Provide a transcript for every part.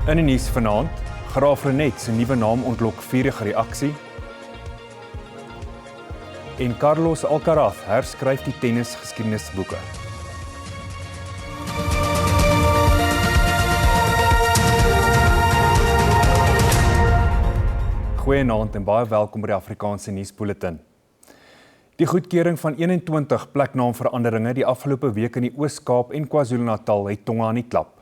In die nuus vanaand, Graaf Reinet se nuwe naam ontlok vurige reaksie. En Carlos Alcaraz herskryf die tennisgeskiedenisboeke. Goeienaand en baie welkom by die Afrikaanse nuusbulletin. Die goedkeuring van 21 pleknaamveranderinge die afgelope week in die Oos-Kaap en KwaZulu-Natal het tonge aan die klap.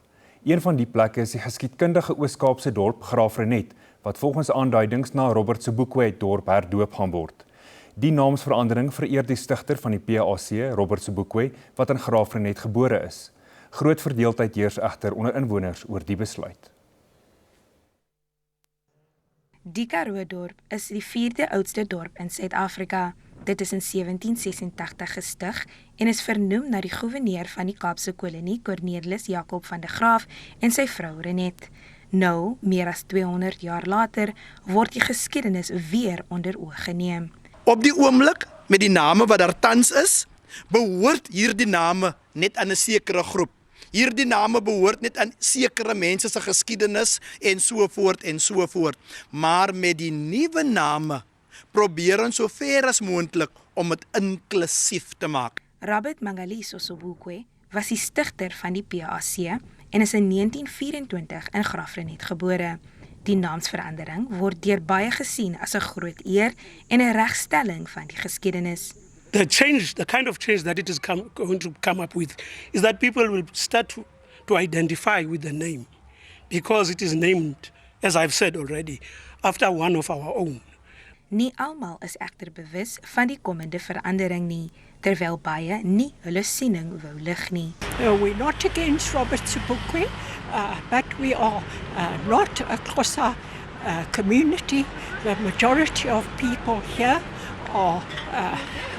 Een van die plekke is die geskiedkundige Oos-Kaapse dorp Graaf Reinet, wat volgens aanduidings na Robert Sobukwe dorp herdoop gaan word. Die naamsverandering vereer die stigter van die PAC, Robert Sobukwe, wat in Graaf Reinet gebore is. Groot verdeeldheid heers egter onder inwoners oor die besluit. Die Karoo dorp is die 4de oudste dorp in Suid-Afrika. Dit is in 1786 gestig en is vernoem na die goewerneur van die Kaapse kolonie Cornelis Jacob van der Graaf en sy vrou Reinet. Nou, meer as 200 jaar later, word die geskiedenis weer onder oog geneem. Op die oomblik, met die name wat daar tans is, behoort hierdie name net aan 'n sekere groep. Hierdie name behoort net aan sekere mense se geskiedenis en so voort en so voort. Maar met die nuwe name probeer ons so ver as moontlik om dit inklusief te maak. Robert Mangaliso Sobukwe was die stigter van die PAC en is in 1924 in Graaf Reinet gebore. Die naamsverandering word deur baie gesien as 'n groot eer en 'n regstelling van die geskiedenis. The kind of change that it is going to come up with is that people will start to identify with the name because it is named, as I've said already, after one of our own. Nie almal is egter bewus van die kommende verandering nie, terwyl baie nie hulle siening wou lig nie. We're not against Robert Sobukwe, but we are not a Xhosa community. The majority of people here are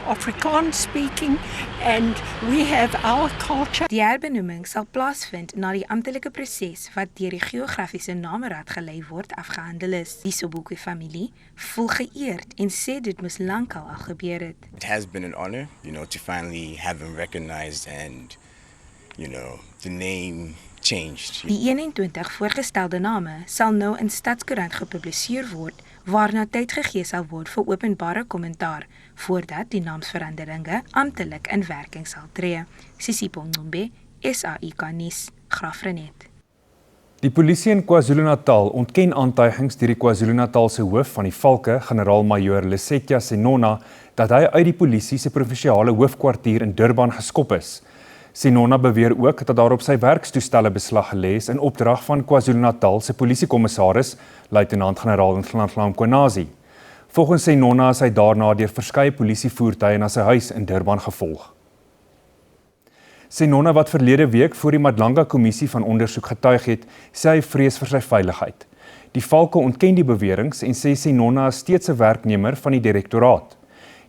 Afrikaans speaking and we have our culture. Die herbenoeming sal plaasvind na die amptelike proses wat deur die geografiese nameraad gelei word afgehandel is. Die Sobukwe familie voel geëerd en sê dit moes lankal al gebeur het. It has been an honor, to finally have him recognized and, the name changed. Die 21 voorgestelde name sal nou in Stadskoerant gepubliseer word, waarna tyd gegee sal word vir openbare kommentaar, voordat die naamsveranderinge amptelik in werking sal tree. Sisipo Ngcumbe, SAIK nuus, Graaf Reinet. Die polisie in KwaZulu-Natal ontken aantuigings deur die KwaZulu-Natalse hoof van die Valke, generaal-majoor Lesetja Senona, dat hy uit die polisie se provinsiale hoofkwartier in Durban geskop is. Senona beweer ook dat daar op sy werkstoestelle beslag gelê is in opdrag van KwaZulu-Natal se polisiekommissaris, luitenant-generaal Nhlanhla Mkhwanazi. Volgens Senona is hy daarna deur verskeie polisievoertuie na sy huis in Durban gevolg. Senona, wat verlede week voor die Madlanga kommissie van ondersoek getuig het, sê hy vrees vir sy veiligheid. Die Valke ontken die beweringe en sê Senona is steeds 'n werknemer van die direktoraat.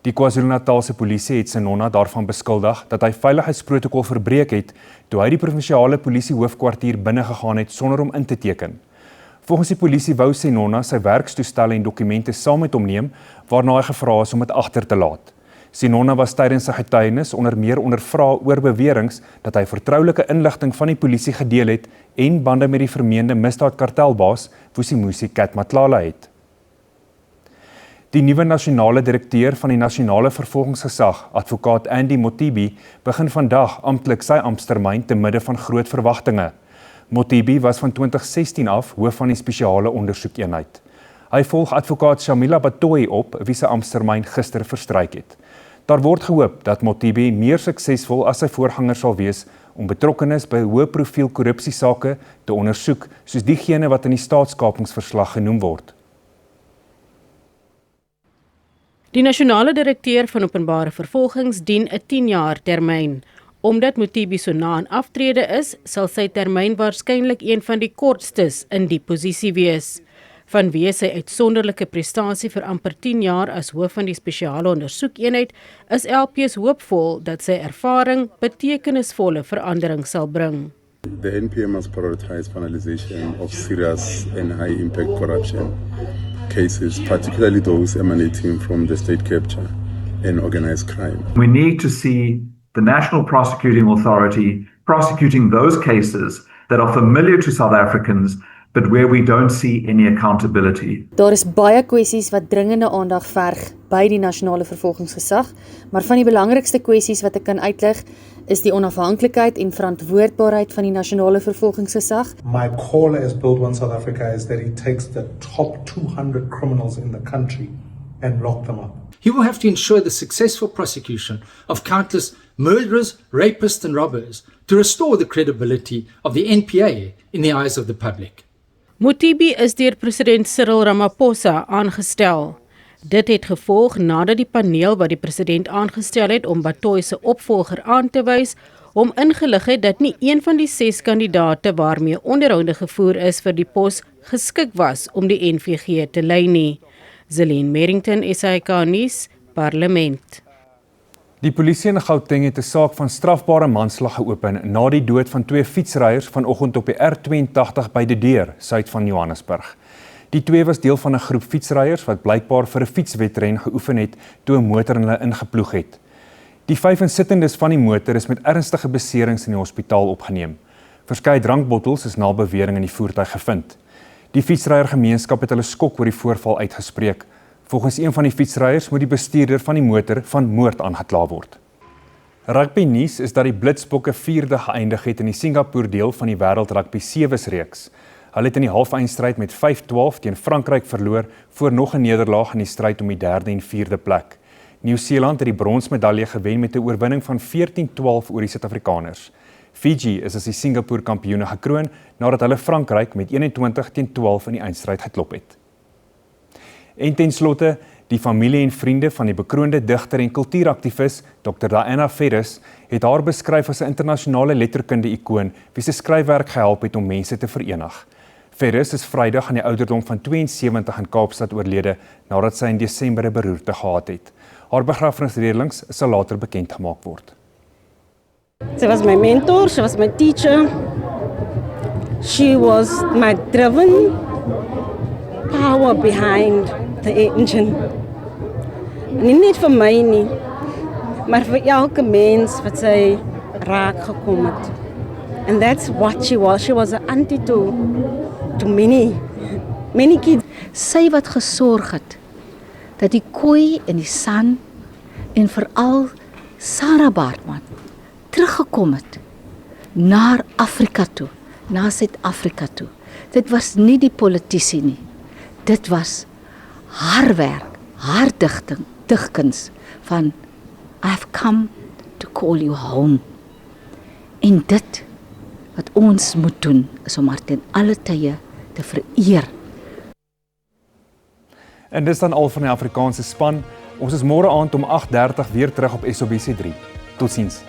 Die KwaZulu-Natalse polisie het Senona daarvan beskuldig dat hy veiligheidsprotokol verbreek het toe hy die provinsiale polisie hoofkwartier binne gegaan het sonder om in te teken. Volgens die polisie wou Senona sy werkstoestelle en dokumente saam met hom neem, waarna hy gevra is om dit agter te laat. Senona was tydens sy getuienis onder meer ondervra oor beweringe dat hy vertroulike inligting van die polisie gedeel het en bande met die vermeende misdaadkartelbaas Vusimusi Cat Matlala het. Die nuwe nasionale direkteur van die nasionale vervolgingsgesag, advokaat Andy Mothibi, begin vandag amptelik sy amptstermyn te midde van groot verwagtinge. Mothibi was van 2016 af hoof van die spesiale ondersoekeenheid. Hy volg advokaat Shamila Batoyi op, wie sy amptstermyn gister verstryk het. Daar word gehoop dat Mothibi meer suksesvol as sy voorganger sal wees om betrokkenis by hoë profiel korrupsiesake te ondersoek, soos diegene wat in die staatskapingsverslag genoem word. Die nasionale direkteur van openbare vervolgings dien 'n 10-jaar termyn. Omdat Mothibi so na aan aftrede is, sal sy termyn waarskynlik een van die kortstes in die posisie wees. Vanweë sy uitsonderlike prestasie vir amper 10 jaar as hoof van die spesiale ondersoekeenheid, is LPS hoopvol dat sy ervaring betekenisvolle verandering sal bring. The NPA must prioritize finalization of serious and high-impact corruption cases, particularly those emanating from the state capture and organized crime. We need to see the National Prosecuting Authority prosecuting those cases that are familiar to South Africans but where we don't see any accountability. Daar is baie kwessies wat dringende aandag verg by die nasionale vervolgingsgesag, maar van die belangrikste kwessies wat ek kan uitlig is die onafhanklikheid en verantwoordbaarheid van die nasionale vervolgingsgesag. My call as Build One South Africa is that he takes the top 200 criminals in the country and lock them up. He will have to ensure the successful prosecution of countless murderers, rapists and robbers to restore the credibility of the NPA in the eyes of the public. Mothibi is deur president Cyril Ramaphosa aangestel. Dit het gevolg nadat die paneel wat die president aangestel het om Batoy se opvolger aan te wys, hom ingelig het dat nie een van die 6 kandidate waarmee onderhoude gevoer is vir die pos geskik was om die NVG te lei nie. Zelene Merrington, SAK nuus, Parlement. Die polisie in Gauteng het 'n saak van strafbare manslag geopen na die dood van 2 fietsryers vanoggend op die R82 by De Deur, suid van Johannesburg. Die 2 was deel van 'n groep fietsryers wat blykbaar vir 'n fietswedren geoefen het toe 'n motor in hulle ingeploeg het. Die 5 insittendes van die motor is met ernstige beserings in die hospitaal opgeneem. Verskeie drankbottels is na bewering in die voertuig gevind. Die fietsryer-gemeenskap het hulle skok oor die voorval uitgespreek. Volgens een van die fietsryers moet die bestuurder van die motor van moord aangekla word. Rugby nuus is dat die Blitsbokke 4de geëindig het in die Singapore deel van die Wêreld Rugby 7's reeks. Hulle het in die halfeindstryd met 5-12 teen Frankryk verloor voor nog 'n nederlaag in die stryd om die 3de en 4de plek. Nieu-Seeland het die bronsmedalje gewen met 'n oorwinning van 14-12 oor die Suid-Afrikaners. Fiji is as die Singapore kampioene gekroon nadat hulle Frankryk met 21-12 in die eindstryd geklop het. En ten slotte, die familie en vriende van die bekroonde digter en kultuuraktivis Dr. Diana Ferris het haar beskryf as 'n internasionale letterkunde-ikoon wie se skryfwerk gehelp het om mense te verenig. Ferris is Vrydag aan die ouderdom van 72 in Kaapstad oorlede nadat sy in Desember 'n beroerte gehad het. Haar begrafnisreëlings sal later bekend gemaak word. She was my mentor, she was my teacher. She was my driven power behind the engine. Nie net vir my nie, maar vir elke mens wat sy raak gekom het. And that's what she was. She was an auntie to many kids. Sy wat gesorg het dat die Khoi en die San en veral Sarah Baartman teruggekom het na Afrika toe, na Suid-Afrika toe. Dit was nie die politici nie. Dit was haar werk, haar digkuns van I've come to call you home. En dit wat ons moet doen is om haar ten alle tye te vereer. En dis dan al van die Afrikaanse span. Ons is môre aand om 8:30 weer terug op SABC3. Totsiens.